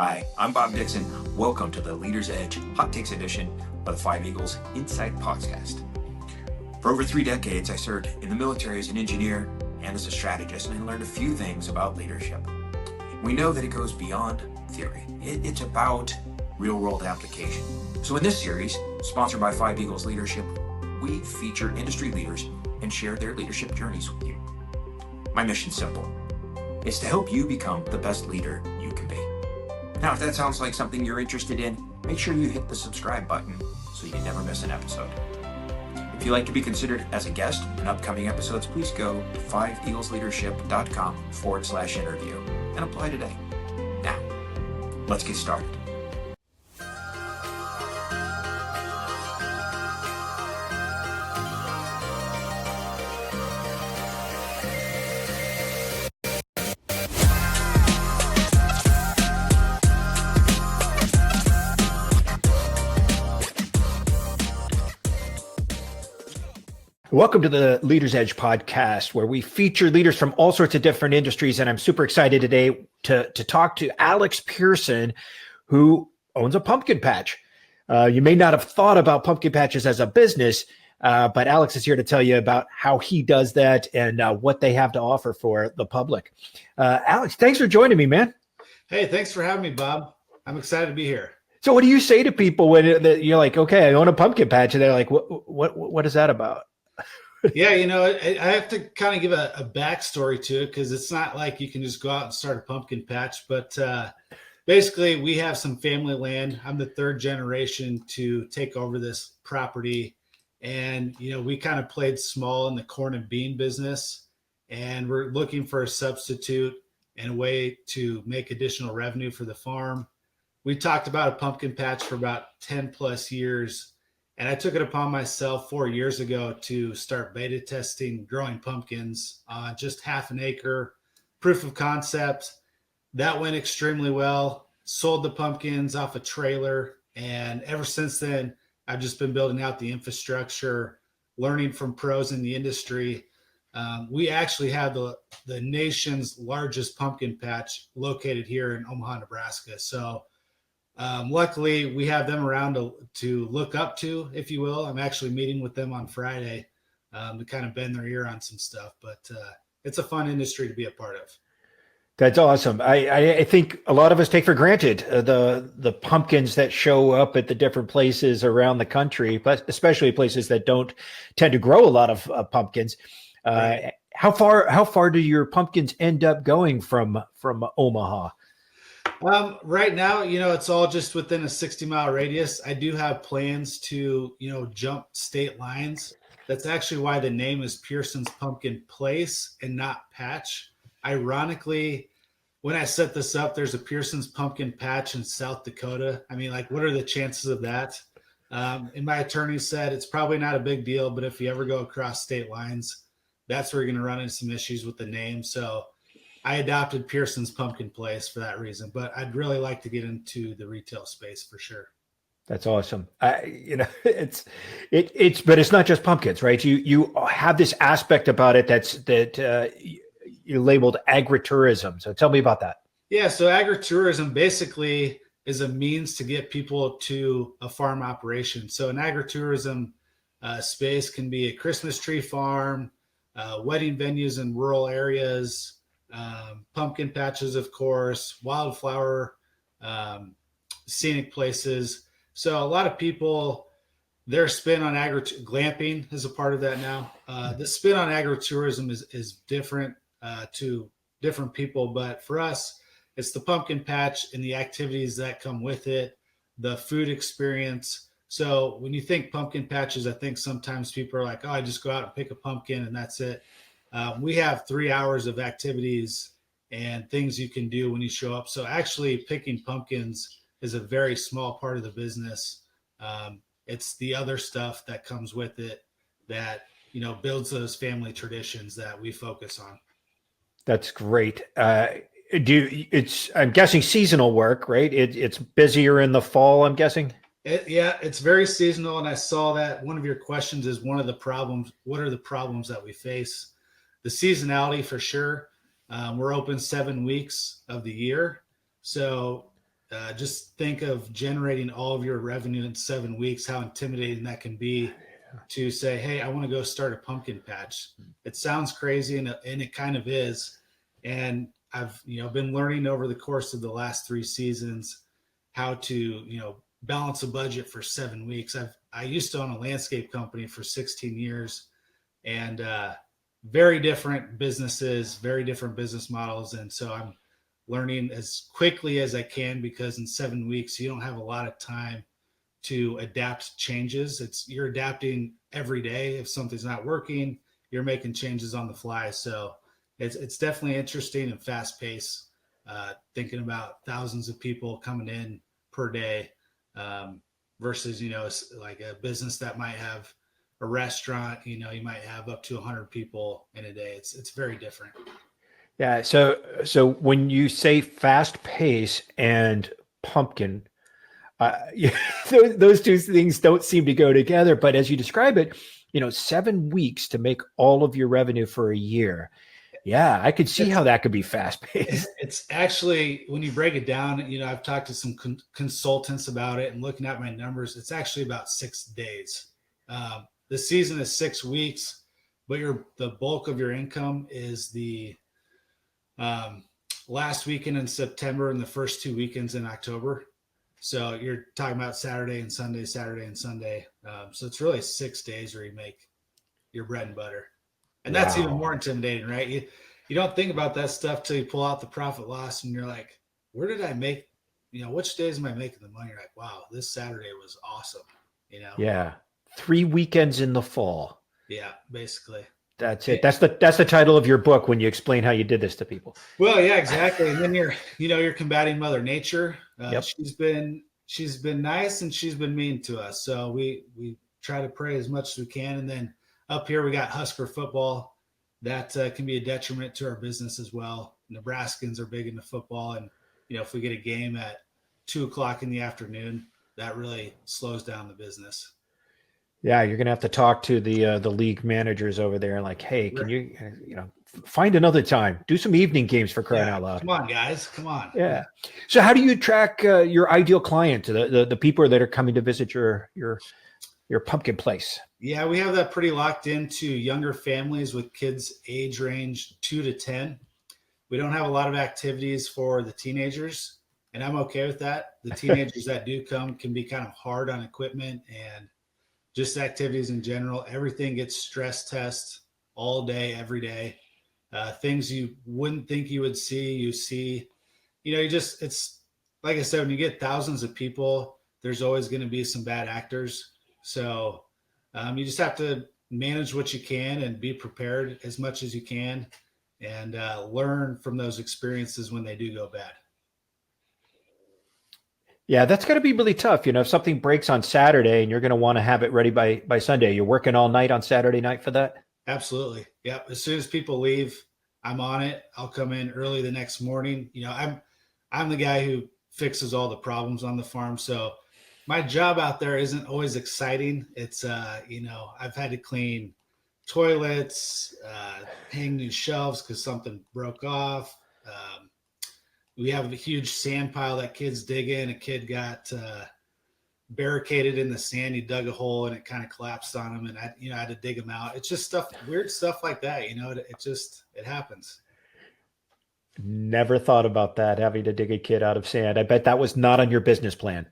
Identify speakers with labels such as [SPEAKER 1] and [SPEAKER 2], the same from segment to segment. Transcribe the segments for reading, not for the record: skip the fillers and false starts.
[SPEAKER 1] Hi, I'm Bob Dixon. Welcome to the Leader's Edge Hot Takes edition of the Five Eagles Insight Podcast. For over 3 decades, I served in the military as an engineer and as a strategist, and I learned a few things about leadership. We know that it goes beyond theory. It's about real-world application. So in this series, sponsored by Five Eagles Leadership, we feature industry leaders and share their leadership journeys with you. My mission's simple. It's to help you become the best leader you can be. Now, if that sounds like something you're interested in, make sure you hit the subscribe button so you never miss an episode. If you'd like to be considered as a guest in upcoming episodes, please go to 5eaglesleadership.com/interview and apply today. Now, let's get started.
[SPEAKER 2] Welcome to the Leader's Edge podcast, where we feature leaders from all sorts of different industries. And I'm super excited today to talk to Alex Pearson, who owns a pumpkin patch. You may not have thought about pumpkin patches as a business, but Alex is here to tell you about how he does that and what they have to offer for the public. Alex, thanks for joining me, man.
[SPEAKER 3] Hey, thanks for having me, Bob. I'm excited to be here.
[SPEAKER 2] So what do you say to people when you're like, okay, I own a pumpkin patch, and they're like, what is that about?
[SPEAKER 3] Yeah, I have to kind of give a backstory to it because it's not like you can just go out and start a pumpkin patch. But basically, we have some family land. I'm the third generation to take over this property. And, we kind of played small in the corn and bean business. And we're looking for a substitute and a way to make additional revenue for the farm. We talked about a pumpkin patch for about 10 plus years. And I took it upon myself 4 years ago to start beta testing growing pumpkins on just half an acre, proof of concept. That went extremely well. Sold the pumpkins off a trailer. And ever since then, I've just been building out the infrastructure, learning from pros in the industry. We actually have the nation's largest pumpkin patch located here in Omaha, Nebraska. So luckily, we have them around to look up to, if you will. I'm actually meeting with them on Friday to kind of bend their ear on some stuff. But it's a fun industry to be a part of.
[SPEAKER 2] That's awesome. I think a lot of us take for granted the pumpkins that show up at the different places around the country, but especially places that don't tend to grow a lot of pumpkins. Right. How far do your pumpkins end up going from Omaha?
[SPEAKER 3] Right now, it's all just within a 60-mile radius. I do have plans to, jump state lines. That's actually why the name is Pearson's Pumpkin Place and not Patch. Ironically, when I set this up, there's a Pearson's Pumpkin Patch in South Dakota. I mean, what are the chances of that? And my attorney said it's probably not a big deal, but if you ever go across state lines, that's where you're going to run into some issues with the name. So I adopted Pearson's Pumpkin Place for that reason, but I'd really like to get into the retail space for sure.
[SPEAKER 2] That's awesome. But it's not just pumpkins, right? You have this aspect about it that you labeled agritourism. So tell me about that.
[SPEAKER 3] Yeah. So agritourism basically is a means to get people to a farm operation. So an agritourism space can be a Christmas tree farm, wedding venues in rural areas, pumpkin patches, of course, wildflower, scenic places. So a lot of people, their spin on glamping is a part of that now. The spin on agritourism is different to different people, but for us, it's the pumpkin patch and the activities that come with it, the food experience. So when you think pumpkin patches, I think sometimes people are like, oh, I just go out and pick a pumpkin and that's it. We have 3 hours of activities and things you can do when you show up. So actually picking pumpkins is a very small part of the business. It's the other stuff that comes with it that, builds those family traditions that we focus on.
[SPEAKER 2] That's great. I'm guessing seasonal work, right? It's busier in the fall, I'm guessing.
[SPEAKER 3] It's very seasonal. And I saw that one of your questions is one of the problems. What are the problems that we face? The seasonality for sure. We're open 7 weeks of the year. So just think of generating all of your revenue in 7 weeks, how intimidating that can be to say, hey, I want to go start a pumpkin patch. It sounds crazy, and it kind of is. And I've been learning over the course of the last 3 seasons how to balance a budget for 7 weeks. I used to own a landscape company for 16 years, and very different businesses, very different business models. And so I'm learning as quickly as I can, because in 7 weeks, you don't have a lot of time to adapt changes. You're adapting every day. If something's not working, you're making changes on the fly. So it's definitely interesting and fast paced, thinking about thousands of people coming in per day, versus, like a business that might have a restaurant, you might have up to 100 people in a day. It's very different.
[SPEAKER 2] Yeah. So when you say fast pace and pumpkin, yeah, those two things don't seem to go together. But as you describe it, 7 weeks to make all of your revenue for a year. Yeah, I could see how that could be fast paced.
[SPEAKER 3] It's actually, when you break it down, I've talked to some consultants about it, and looking at my numbers, it's actually about 6 days. The season is 6 weeks, but the bulk of your income is the last weekend in September and the first 2 weekends in October. So you're talking about Saturday and Sunday. So it's really 6 days where you make your bread and butter. And that's even more intimidating, right? You don't think about that stuff till you pull out the profit loss and you're like, where did I make, which days am I making the money? You're like, wow, this Saturday was awesome.
[SPEAKER 2] Yeah. 3 weekends in the fall.
[SPEAKER 3] Yeah, basically.
[SPEAKER 2] That's it. That's the title of your book when you explain how you did this to people.
[SPEAKER 3] Well, yeah, exactly. And then you're combating Mother Nature.
[SPEAKER 2] Yep.
[SPEAKER 3] She's been nice and she's been mean to us. So we try to pray as much as we can. And then up here we got Husker football. That can be a detriment to our business as well. Nebraskans are big into football, and if we get a game at 2:00 in the afternoon, that really slows down the business.
[SPEAKER 2] Yeah, you're gonna have to talk to the league managers over there and like, hey, can you find another time? Do some evening games for crying out loud.
[SPEAKER 3] Come on, guys, come on.
[SPEAKER 2] Yeah. So how do you track your ideal client, the people that are coming to visit your pumpkin place?
[SPEAKER 3] Yeah, we have that pretty locked into younger families with kids age range 2 to 10. We don't have a lot of activities for the teenagers, and I'm okay with that. The teenagers that do come can be kind of hard on equipment and just activities in general. Everything gets stress test all day, every day. Things you wouldn't think you would see, you see. It's like I said, when you get thousands of people, there's always going to be some bad actors. So you just have to manage what you can and be prepared as much as you can, and learn from those experiences when they do go bad.
[SPEAKER 2] Yeah, that's going to be really tough. If something breaks on Saturday and you're going to want to have it ready by Sunday, you're working all night on Saturday night for that?
[SPEAKER 3] Absolutely. Yep. As soon as people leave, I'm on it. I'll come in early the next morning. I'm the guy who fixes all the problems on the farm. So my job out there isn't always exciting. It's, I've had to clean toilets, hang new shelves because something broke off. We have a huge sand pile that kids dig in. A kid got barricaded in the sand. He dug a hole and it kind of collapsed on him, and I had to dig him out. It's just weird stuff like that. It happens.
[SPEAKER 2] Never thought about that, having to dig a kid out of sand. I bet that was not on your business plan.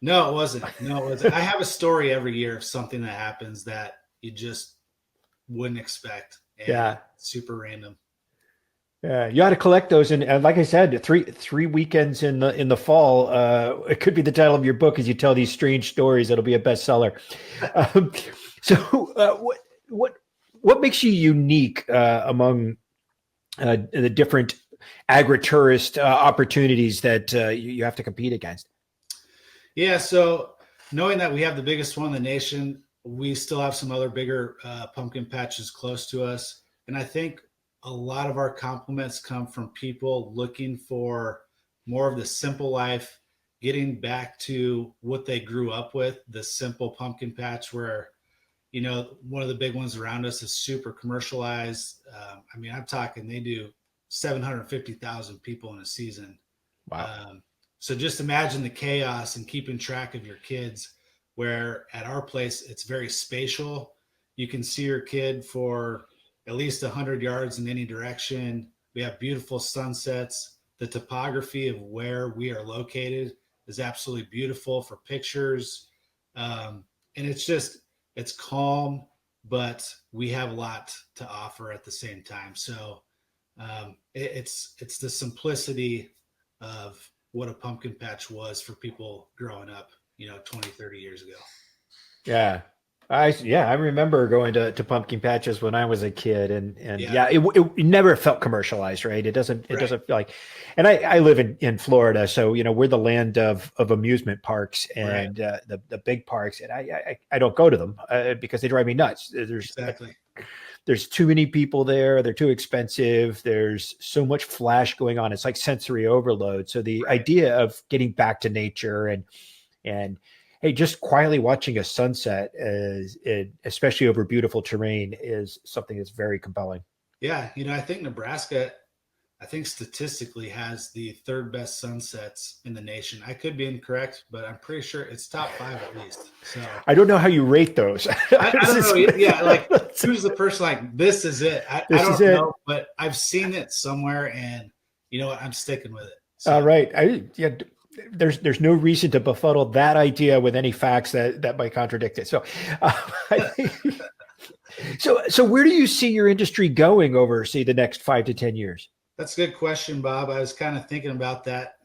[SPEAKER 3] No, it wasn't. I have a story every year of something that happens that you just wouldn't expect. And
[SPEAKER 2] yeah.
[SPEAKER 3] Super random.
[SPEAKER 2] Yeah, you ought to collect those, and like I said, three weekends in the fall. It could be the title of your book as you tell these strange stories. It'll be a bestseller. So, what makes you unique among the different agri-tourist opportunities that you have to compete against?
[SPEAKER 3] Yeah, so knowing that we have the biggest one in the nation, we still have some other bigger pumpkin patches close to us, and I think a lot of our compliments come from people looking for more of the simple life, getting back to what they grew up with, the simple pumpkin patch where, one of the big ones around us is super commercialized. I'm talking, they do 750,000 people in a season.
[SPEAKER 2] Wow.
[SPEAKER 3] So just imagine the chaos and keeping track of your kids, where at our place, it's very spatial. You can see your kid for at least 100 yards in any direction. We have beautiful sunsets. The topography of where we are located is absolutely beautiful for pictures. And it's calm, but we have a lot to offer at the same time. So it's the simplicity of what a pumpkin patch was for people growing up, 20, 30 years ago.
[SPEAKER 2] Yeah. I remember going to pumpkin patches when I was a kid, and
[SPEAKER 3] Yeah.
[SPEAKER 2] it never felt commercialized, right? It doesn't
[SPEAKER 3] Right.
[SPEAKER 2] feel like, and I live in Florida, so we're the land of amusement parks
[SPEAKER 3] Right.
[SPEAKER 2] and the big parks, and I don't go to them because they drive me nuts.
[SPEAKER 3] Exactly.
[SPEAKER 2] There's too many people there. They're too expensive. There's so much flash going on. It's like sensory overload. So the idea of getting back to nature and hey, just quietly watching a sunset, especially over beautiful terrain, is something that's very compelling.
[SPEAKER 3] Yeah. I think Nebraska, statistically has the third best sunsets in the nation. I could be incorrect, but I'm pretty sure it's top 5 at least. So
[SPEAKER 2] I don't know how you rate those.
[SPEAKER 3] I don't know. Yeah. Like, who's the person like, this is it? I don't know, but I've seen it somewhere, and you know what? I'm sticking with it. So.
[SPEAKER 2] All right. There's no reason to befuddle that idea with any facts that might contradict it. So, so where do you see your industry going over, say, the next 5 to 10 years?
[SPEAKER 3] That's a good question, Bob. I was kind of thinking about that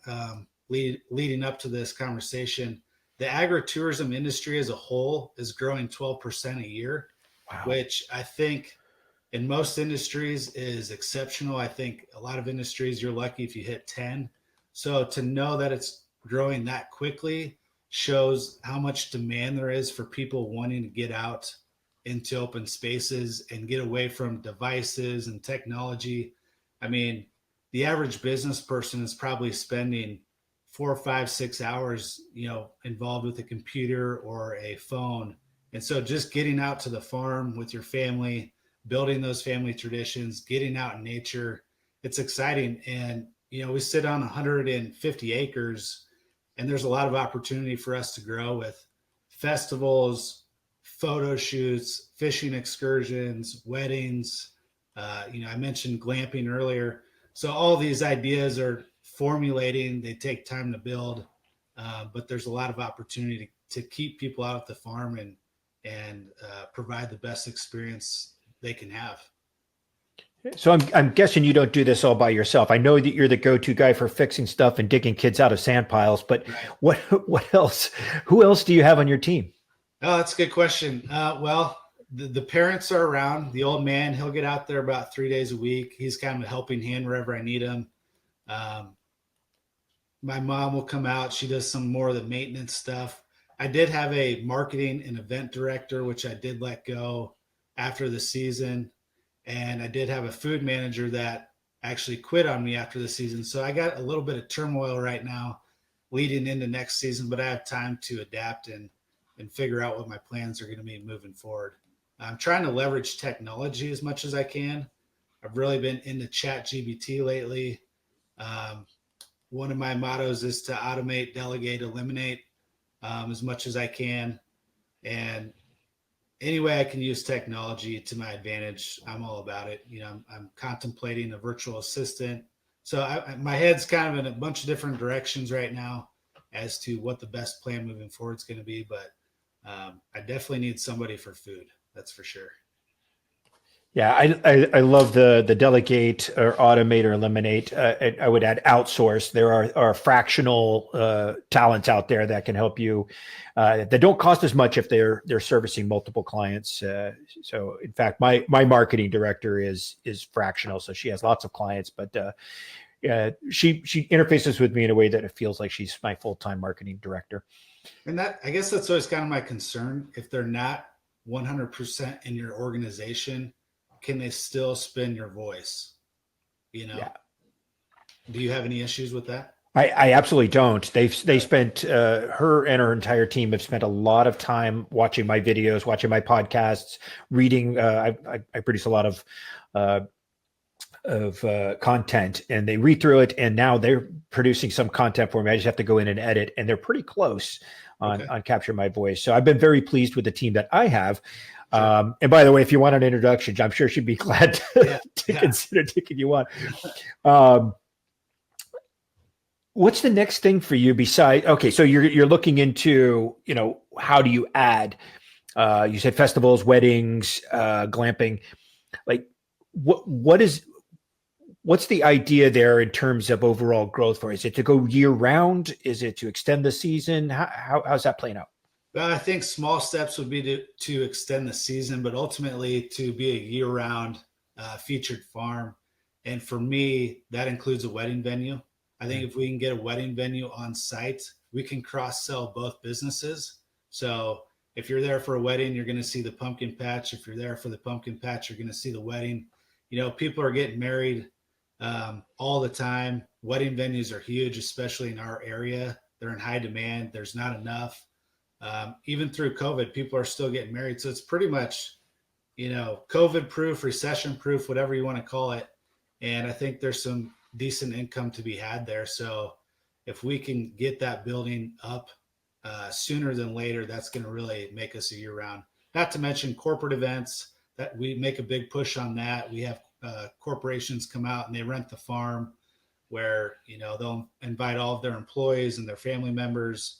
[SPEAKER 3] leading up to this conversation. The agritourism industry as a whole is growing 12% a year, wow. Which I think in most industries is exceptional. I think a lot of industries, you're lucky if you hit 10. So to know that it's growing that quickly shows how much demand there is for people wanting to get out into open spaces and get away from devices and technology. I mean, the average business person is probably spending 4, 5, 6 hours, involved with a computer or a phone. And so just getting out to the farm with your family, building those family traditions, getting out in nature, it's exciting. And, we sit on 150 acres, and there's a lot of opportunity for us to grow with festivals, photo shoots, fishing excursions, weddings. I mentioned glamping earlier. So all these ideas are formulating. They take time to build, but there's a lot of opportunity to keep people out at the farm and provide the best experience they can have.
[SPEAKER 2] So I'm guessing you don't do this all by yourself. I know that you're the go-to guy for fixing stuff and digging kids out of sand piles, but right. What else? Who else do you have on your team?
[SPEAKER 3] Oh, that's a good question. Well, the parents are around. The old man, he'll get out there about 3 days a week. He's kind of a helping hand wherever I need him. My mom will come out. She does some more of the maintenance stuff. I did have a marketing and event director, which I did let go after the season. And I did have a food manager that actually quit on me after the season. So I got a little bit of turmoil right now leading into next season, but I have time to adapt and figure out what my plans are going to be moving forward. I'm trying to leverage technology as much as I can. I've really been into ChatGPT lately. One of my mottos is to automate, delegate, eliminate as much as I can. And any way I can use technology to my advantage, I'm all about it. I'm contemplating a virtual assistant. So my head's kind of in a bunch of different directions right now as to what the best plan moving forward is going to be. But I definitely need somebody for food. That's for sure.
[SPEAKER 2] Yeah, I love the delegate or automate or eliminate. I would add outsource. There are fractional talents out there that can help you that don't cost as much if they're servicing multiple clients. So in fact, my marketing director is fractional, so she has lots of clients, but she interfaces with me in a way that it feels like she's my full-time marketing director.
[SPEAKER 3] And I guess that's always kind of my concern. If they're not 100% in your organization, can they still spin your voice? Yeah. Do you have any issues with that?
[SPEAKER 2] I absolutely don't. They spent her and her entire team have spent a lot of time watching my videos, watching my podcasts, reading. I produce a lot of content, and they read through it, and now they're producing some content for me. I just have to go in and edit, and they're pretty close on Capture My Voice. So I've been very pleased with the team that I have. Sure. And by the way, if you want an introduction, I'm sure she'd be glad to consider taking you on. What's the next thing for you besides? Okay, so you're looking into, how do you add? You said festivals, weddings, glamping. Like, what's the idea there in terms of overall growth for? Is it to go year round? Is it to extend the season? How's that playing out?
[SPEAKER 3] Well, I think small steps would be to extend the season, but ultimately to be a year-round featured farm. And for me, that includes a wedding venue. I think if we can get a wedding venue on site, we can cross-sell both businesses. So if you're there for a wedding, you're going to see the pumpkin patch. If you're there for the pumpkin patch, you're going to see the wedding. People are getting married all the time. Wedding venues are huge, especially in our area. They're in high demand. There's not enough. Even through COVID, people are still getting married. So it's pretty much, COVID proof, recession proof, whatever you want to call it. And I think there's some decent income to be had there. So if we can get that building up sooner than later, that's going to really make us a year round. Not to mention corporate events that we make a big push on that. We have corporations come out and they rent the farm where, they'll invite all of their employees and their family members,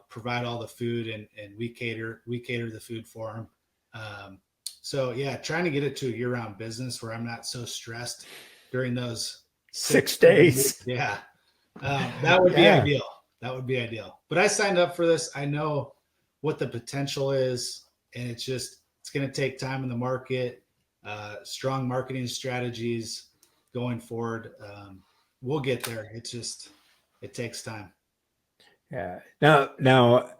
[SPEAKER 3] provide all the food, and we cater the food for them. So yeah, trying to get it to a year-round business where I'm not so stressed during those
[SPEAKER 2] 6 days.
[SPEAKER 3] Yeah. That would be ideal. That would be ideal. But I signed up for this. I know what the potential is, and it's going to take time in the market, strong marketing strategies going forward. We'll get there. It takes time.
[SPEAKER 2] Yeah. Now,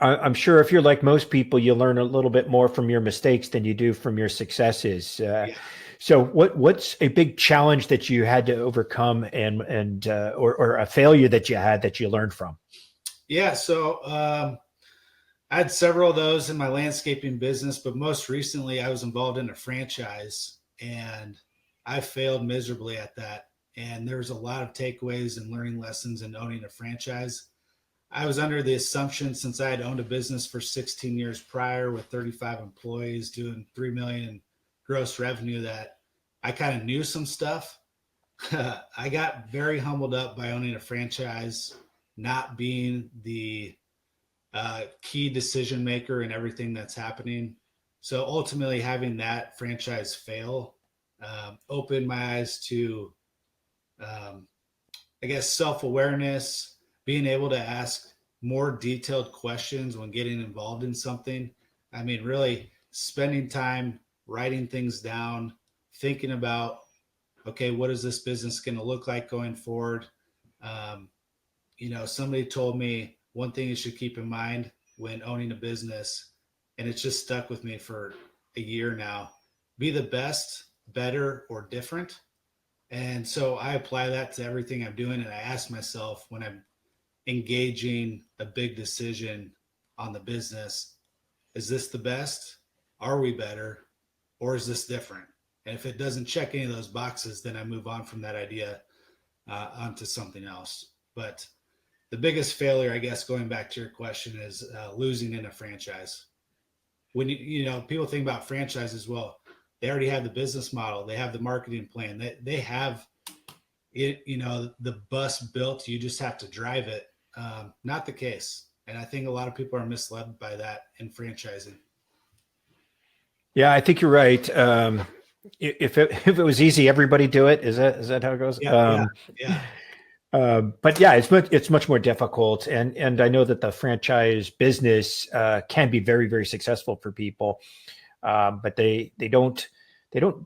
[SPEAKER 2] I'm sure if you're like most people, you learn a little bit more from your mistakes than you do from your successes. So what's a big challenge that you had to overcome or a failure that you had that you learned from?
[SPEAKER 3] Yeah. So I had several of those in my landscaping business, but most recently I was involved in a franchise and I failed miserably at that. And there was a lot of takeaways and learning lessons in owning a franchise. I was under the assumption, since I had owned a business for 16 years prior with 35 employees doing $3 million in gross revenue, that I kind of knew some stuff. I got very humbled up by owning a franchise, not being the key decision maker in everything that's happening. So ultimately having that franchise fail opened my eyes to, self-awareness, being able to ask more detailed questions when getting involved in something. I mean, really spending time writing things down, thinking about, okay, what is this business going to look like going forward? Somebody told me one thing you should keep in mind when owning a business, and it's just stuck with me for a year now: be the best, better, or different. And so I apply that to everything I'm doing. And I ask myself, when I'm engaging a big decision on the business, is this the best? Are we better? Or is this different? And if it doesn't check any of those boxes, then I move on from that idea onto something else. But the biggest failure, I guess, going back to your question, is losing in a franchise. When people think about franchises, well, they already have the business model, they have the marketing plan, they have it, the bus built. You just have to drive it. Not the case. And I think a lot of people are misled by that in franchising.
[SPEAKER 2] Yeah, I think you're right. If it was easy, everybody do it. Is that how it goes?
[SPEAKER 3] Yeah.
[SPEAKER 2] But yeah, it's much more difficult, and I know that the franchise business can be very, very successful for people, but they don't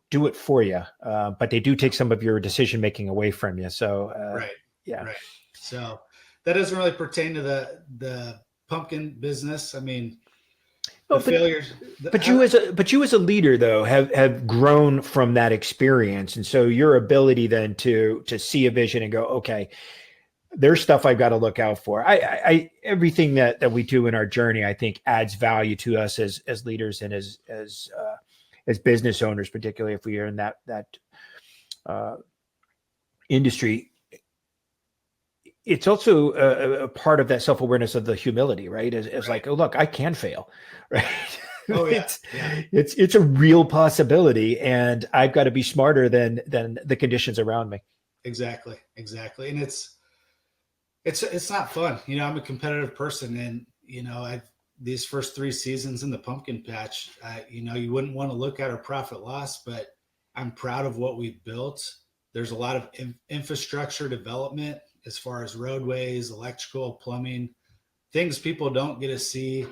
[SPEAKER 2] do it for you, but they do take some of your decision making away from you. So
[SPEAKER 3] right.
[SPEAKER 2] Yeah.
[SPEAKER 3] So that doesn't really pertain to the pumpkin business. I mean, failures.
[SPEAKER 2] But you as a leader, though, have grown from that experience, and so your ability then to see a vision and go, okay, there's stuff I've got to look out for. I everything that we do in our journey, I think, adds value to us as leaders and as business owners, particularly if we are in that uh, industry, it's also a part of that self-awareness of the humility, right? Is
[SPEAKER 3] Right.
[SPEAKER 2] like, oh, look, I can fail, right?
[SPEAKER 3] Oh yeah.
[SPEAKER 2] it's,
[SPEAKER 3] Yeah.
[SPEAKER 2] it's a real possibility, and I've got to be smarter than the conditions around me.
[SPEAKER 3] Exactly. Exactly. And it's not fun. I'm a competitive person, and I've these first 3 seasons in the pumpkin patch, you wouldn't want to look at our profit loss, but I'm proud of what we've built. There's a lot of infrastructure development as far as roadways, electrical, plumbing, things people don't get to see,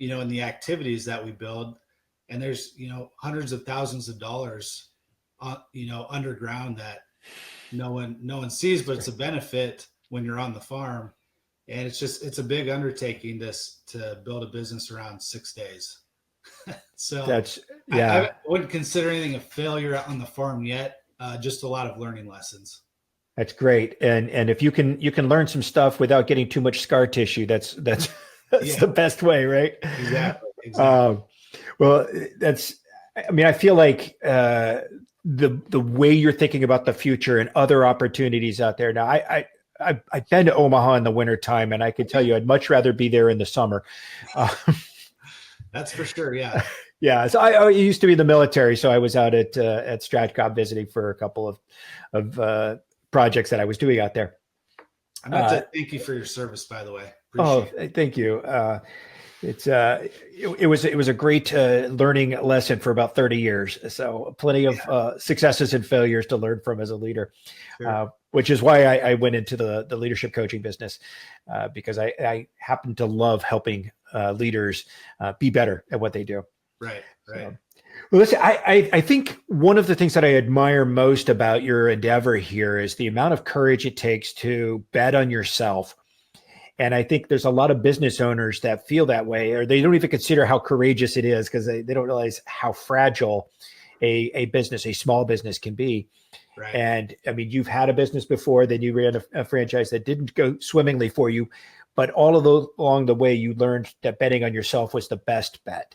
[SPEAKER 3] in the activities that we build. And there's, hundreds of thousands of dollars, underground that no one sees, but it's a benefit when you're on the farm. And it's a big undertaking to build a business around 6 days. So
[SPEAKER 2] That's
[SPEAKER 3] I
[SPEAKER 2] yeah.
[SPEAKER 3] wouldn't consider anything a failure on the farm yet. Just a lot of learning lessons.
[SPEAKER 2] That's great. And if you can learn some stuff without getting too much scar tissue, that's that's
[SPEAKER 3] Yeah,
[SPEAKER 2] the best way, right?
[SPEAKER 3] exactly.
[SPEAKER 2] Um, well, that's. I mean, I feel like the way you're thinking about the future and other opportunities out there. Now, I've been to Omaha in the wintertime, and I can tell you I'd much rather be there in the summer. Uh,
[SPEAKER 3] That's for sure. Yeah.
[SPEAKER 2] yeah, so I used to be in the military, so I was out at Stratcom visiting for a couple of projects that I was doing out there.
[SPEAKER 3] I meant to thank you for your service, by the way.
[SPEAKER 2] Oh,
[SPEAKER 3] Appreciate it.
[SPEAKER 2] thank you. It was a great learning lesson for about 30 years. So plenty of successes and failures to learn from as a leader,
[SPEAKER 3] Sure.
[SPEAKER 2] which is why I went into the leadership coaching business, because I happen to love helping leaders be better at what they do.
[SPEAKER 3] Right.
[SPEAKER 2] So, well, listen, I think one of the things that I admire most about your endeavor here is the amount of courage it takes to bet on yourself. And I think there's a lot of business owners that feel that way, or they don't even consider how courageous it is because they don't realize how fragile a business, a small business can be.
[SPEAKER 3] Right.
[SPEAKER 2] And I mean, you've had a business before, then you ran a franchise that didn't go swimmingly for you, but all of those along the way, you learned that betting on yourself was the best bet.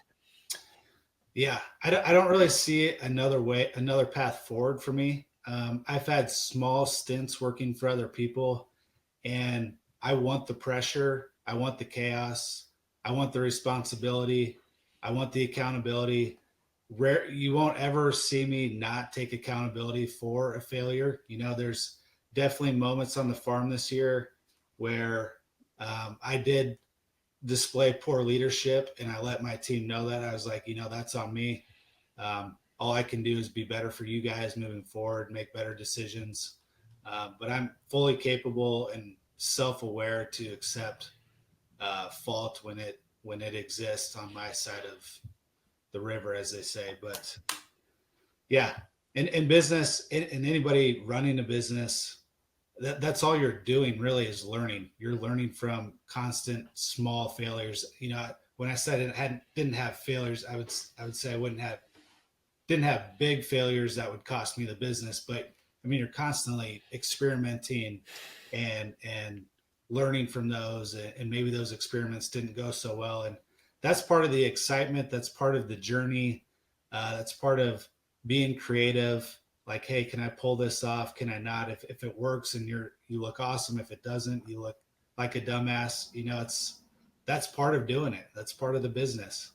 [SPEAKER 3] Yeah. I don't really see another path forward for me. I've had small stints working for other people, and I want the pressure. I want the chaos. I want the responsibility. I want the accountability. You won't ever see me not take accountability for a failure. There's definitely moments on the farm this year where I did display poor leadership, and I let my team know that. I was like, that's on me. All I can do is be better for you guys moving forward, make better decisions. But I'm fully capable and self-aware to accept fault when it exists on my side of the river, as they say. But yeah, in business, and anybody running a business, that's all you're doing really is learning. You're learning from constant small failures. When I said didn't have failures, I would say I didn't have big failures that would cost me the business, but I mean, you're constantly experimenting and learning from those, and maybe those experiments didn't go so well, and that's part of the excitement. That's part of the journey. That's part of being creative. Like, hey, can I pull this off? Can I not? If it works and you look awesome. If it doesn't, you look like a dumbass. That's part of doing it. That's part of the business.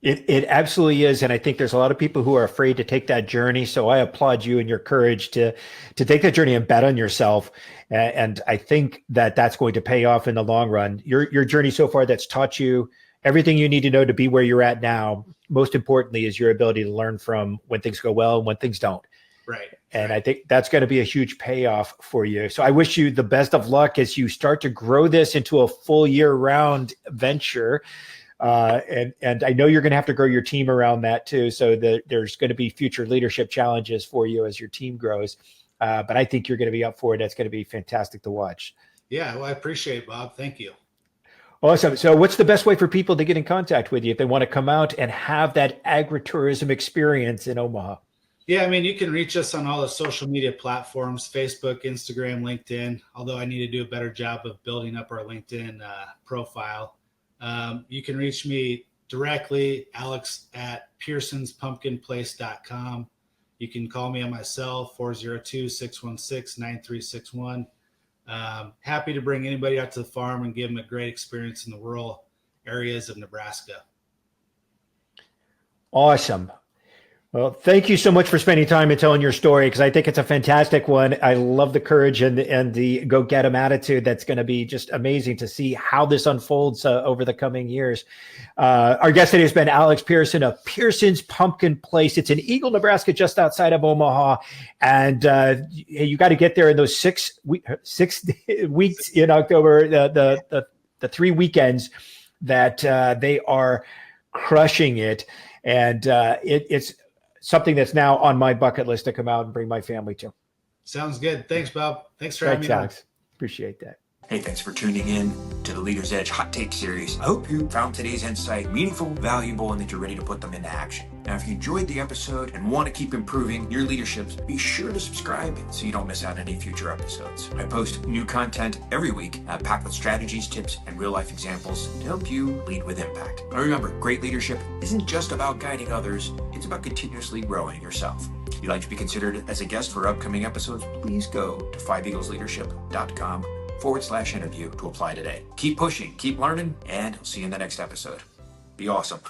[SPEAKER 2] It absolutely is, and I think there's a lot of people who are afraid to take that journey. So I applaud you and your courage to take that journey and bet on yourself. And I think that that's going to pay off in the long run. Your journey so far that's taught you everything you need to know to be where you're at now. Most importantly, is your ability to learn from when things go well and when things don't.
[SPEAKER 3] Right.
[SPEAKER 2] And I think that's going to be a huge payoff for you. So I wish you the best of luck as you start to grow this into a full year-round venture. And I know you're going to have to grow your team around that too. So that there's going to be future leadership challenges for you as your team grows. But I think you're going to be up for it. That's going to be fantastic to watch.
[SPEAKER 3] Yeah, well, I appreciate it, Bob. Thank you.
[SPEAKER 2] Awesome. So what's the best way for people to get in contact with you if they want to come out and have that agritourism experience in Omaha?
[SPEAKER 3] Yeah, I mean, you can reach us on all the social media platforms, Facebook, Instagram, LinkedIn, although I need to do a better job of building up our LinkedIn profile. You can reach me directly, Alex at pearsonspumpkinplace.com. You can call me on my cell, 402-616-9361. Happy to bring anybody out to the farm and give them a great experience in the rural areas of Nebraska.
[SPEAKER 2] Awesome. Well, thank you so much for spending time and telling your story, because I think it's a fantastic one. I love the courage and the go get 'em attitude. That's going to be just amazing to see how this unfolds over the coming years. Our guest today has been Alex Pearson of Pearson's Pumpkin Place. It's in Eagle, Nebraska, just outside of Omaha. And you got to get there in those 6 weeks in October, the 3 weekends that they are crushing it. And it's something that's now on my bucket list to come out and bring my family to.
[SPEAKER 3] Sounds good. Thanks, Bob. Thanks for having me on.
[SPEAKER 2] Alex. Appreciate that.
[SPEAKER 1] Hey, thanks for tuning in to the Leader's Edge Hot Take Series. I hope you found today's insight meaningful, valuable, and that you're ready to put them into action. Now, if you enjoyed the episode and want to keep improving your leaderships, be sure to subscribe so you don't miss out on any future episodes. I post new content every week, packed with strategies, tips, and real-life examples to help you lead with impact. And remember, great leadership isn't just about guiding others, it's about continuously growing yourself. If you'd like to be considered as a guest for upcoming episodes, please go to 5eaglesleadership.com/interview to apply today. Keep pushing, keep learning, and I'll see you in the next episode. Be awesome.